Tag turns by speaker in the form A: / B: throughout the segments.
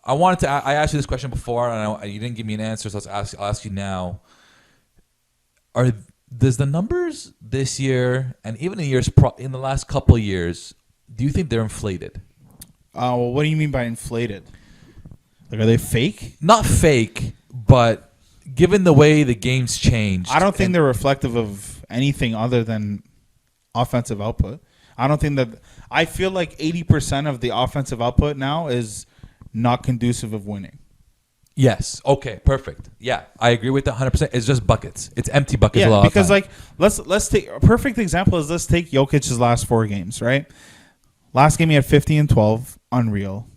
A: I asked you this question before, and you didn't give me an answer, so I'll ask you now. Does the numbers this year and even in the last couple of years, do you think they're inflated?
B: Well, what do you mean by inflated? Like, are they fake?
A: Not fake, but given the way the game's changed,
B: I don't think they're reflective of anything other than offensive output. I don't think that. I feel like 80% of the offensive output now is not conducive of winning.
A: Yes. Okay. Perfect. Yeah, I agree with that 100%. It's just buckets. It's empty buckets.
B: Yeah,
A: a lot
B: because
A: of time.
B: like let's take a perfect example is let's take Jokic's last 4 games, right? Last game he had 50 and 12, unreal.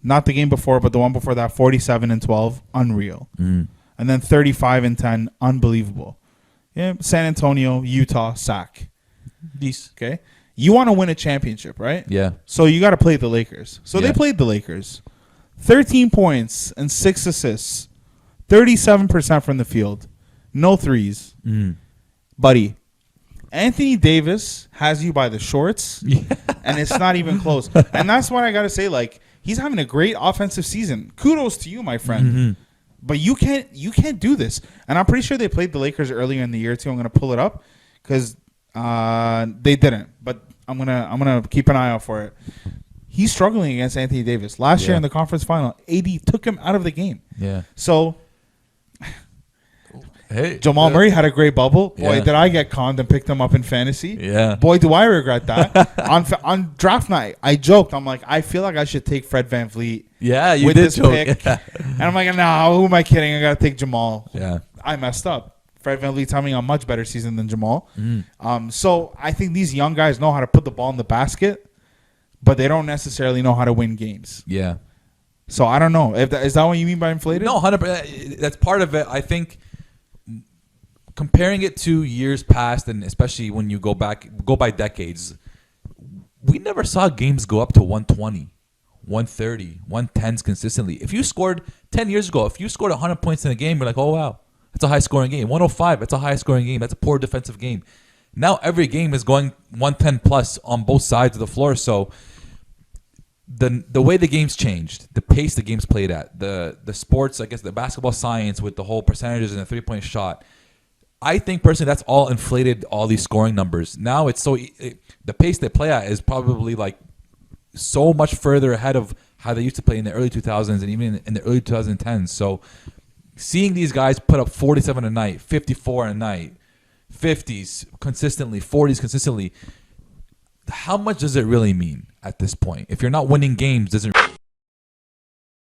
B: Not the game before, but the one before that, 47 and 12, unreal. And then 35 and 10, unbelievable. Yeah, San Antonio, Utah, sack.
A: These.
B: Okay, you want to win a championship, right?
A: Yeah.
B: So you got to play the Lakers. So
A: Yeah.
B: they played the Lakers. 13 points and 6 assists. 37% from the field. No threes. Buddy, Anthony Davis has you by the shorts, and it's not even close. And that's what I got to say. Like, he's having a great offensive season. Kudos to you, my friend. But you can't do this. And I'm pretty sure they played the Lakers earlier in the year, too. I'm going to pull it up because they didn't. But I'm gonna keep an eye out for it. He's struggling against Anthony Davis. Last year in the conference final, AD took him out of the game.
A: Yeah.
B: So,
A: hey,
B: Jamal Murray had a great bubble. Boy,
A: Yeah.
B: did I get conned and picked him up in fantasy.
A: Yeah.
B: Boy, do I regret that. on draft night, I joked. I'm like, I feel like I should take Fred VanVleet.
A: Yeah, you
B: with
A: did
B: this
A: joke.
B: pick.
A: Yeah.
B: And I'm like, nah, who am I kidding? I got to take Jamal.
A: Yeah.
B: I messed up. Fred VanVleet's having a much better season than Jamal. So I think these young guys know how to put the ball in the basket, but they don't necessarily know how to win games.
A: Yeah.
B: So I don't know. Is that what you mean by inflated?
A: No, 100%. That's part of it. I think comparing it to years past, and especially when you go by decades, we never saw games go up to 120, 130, 110s consistently. If you scored 10 years ago, if you scored 100 points in a game, you're like, oh, wow, that's a high-scoring game. 105, that's a high-scoring game. That's a poor defensive game. Now every game is going 110 plus on both sides of the floor. So the way the game's changed, the pace the game's played at, the sports, I guess the basketball science with the whole percentages and the three-point shot, I think personally that's all inflated all these scoring numbers. Now it's the pace they play at is probably like so much further ahead of how they used to play in the early 2000s and even in the early 2010s. So seeing these guys put up 47 a night, 54 a night, 50s consistently, 40s consistently, how much does it really mean at this point? If you're not winning games, doesn't